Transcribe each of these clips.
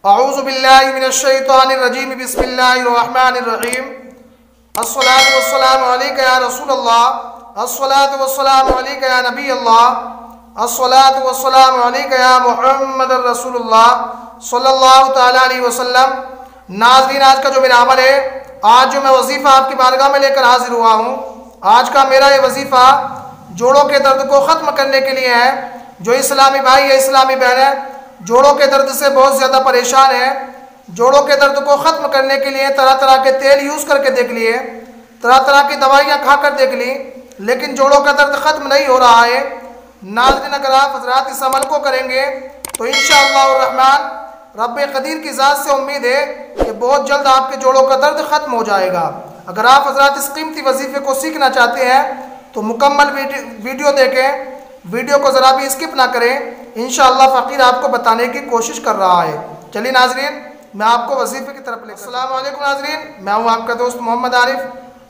अऊज़ु बिल्लाहि मिनश्शैतानिर रजीम बिस्मिल्लाहिर रहमानिर रहीम। अस्सलातु वस्सलामु अलैका या रसूलल्लाह, अस्सलातु वस्सलामु अलैका या नबी अल्लाह, अस्सलातु वस्सलामु अलैका या मुहम्मदुर रसूलुल्लाह सल्लल्लाहु तआला अलैहि वसल्लम। नाज़रीन, आज का जो मेरा अमल है, आज जो मैं वजीफ़ा आपकी बारगाह में लेकर हाजिर हुआ हूँ, आज का मेरा ये वजीफ़ा जोड़ों के दर्द को ख़त्म करने के लिए है। जो इस्लामी भाई या इस्लामी बहनें जोड़ों के दर्द से बहुत ज़्यादा परेशान है, जोड़ों के दर्द को ख़त्म करने के लिए तरह तरह के तेल यूज़ करके देख लिए, तरह तरह की दवाइयाँ खाकर देख ली, लेकिन जोड़ों का दर्द ख़त्म नहीं हो रहा है। नाज़रीन, अगर आप हज़रात इस अमल को करेंगे तो इंशाअल्लाह रहमान रब्ब कदीर की ज़ात से उम्मीद है कि बहुत जल्द आपके जोड़ों का दर्द ख़त्म हो जाएगा। अगर आप हज़रात इस कीमती वजीफ़े को सीखना चाहते हैं तो मुकम्मल वीडियो देखें, वीडियो को ज़रा भी स्किप ना करें। इंशाअल्लाह फ़कीर आपको बताने की कोशिश कर रहा है। चलिए नाज़रीन, मैं आपको वजीफ़े की तरफ ले। अस्सलाम वालेकुम नाज़रीन, मैं हूँ आपका दोस्त मोहम्मद आरिफ।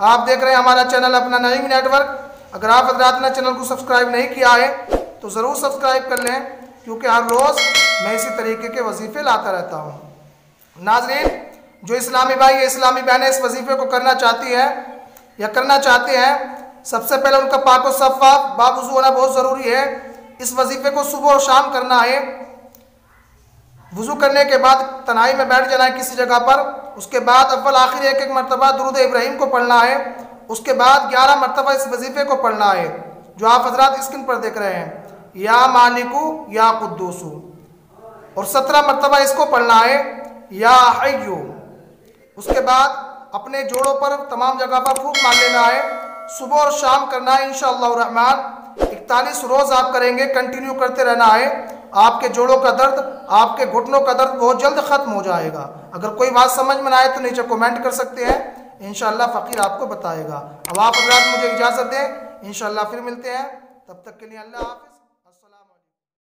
आप देख रहे हैं हमारा चैनल अपना नईम नेटवर्क। अगर आप हज़रात ने चैनल को सब्सक्राइब नहीं किया है तो ज़रूर सब्सक्राइब कर लें, क्योंकि हर रोज़ मैं इसी तरीके के वजीफ़े लाता रहता हूँ। नाज़रीन, जो इस्लामी भाई या इस्लामी बहनें इस वजीफ़े को करना चाहती है या करना चाहते हैं, सबसे पहले उनका पाक व सफ़ाफ़ बावुज़ू होना बहुत ज़रूरी है। इस वजीफ़े को सुबह और शाम करना है। वज़ू करने के बाद तन्हाई में बैठ जाना है किसी जगह पर। उसके बाद अव्वल आखिर एक एक मरतबा दुरूद इब्राहीम को पढ़ना है। उसके बाद 11 मरतबा इस वजीफ़े को पढ़ना है, जो आप हज़रात स्क्रीन पर देख रहे हैं, या मालिकू या कुद्दूसू। और 17 मरतबा इसको पढ़ना है, या हय्यू। उसके बाद अपने जोड़ों पर तमाम जगह पर फूंक मार लेना है। सुबह और शाम करना है इंशाअल्लाह रहमान। 41 रोज़ आप करेंगे, कंटिन्यू करते रहना है। आपके जोड़ों का दर्द, आपके घुटनों का दर्द बहुत जल्द ख़त्म हो जाएगा। अगर कोई बात समझ में ना आए तो नीचे कमेंट कर सकते हैं, इंशाअल्लाह फ़कीर आपको बताएगा। अब आप हज़रात मुझे इजाज़त दें, इंशाअल्लाह फिर मिलते हैं। तब तक के लिए अल्लाह हाफ़िज़।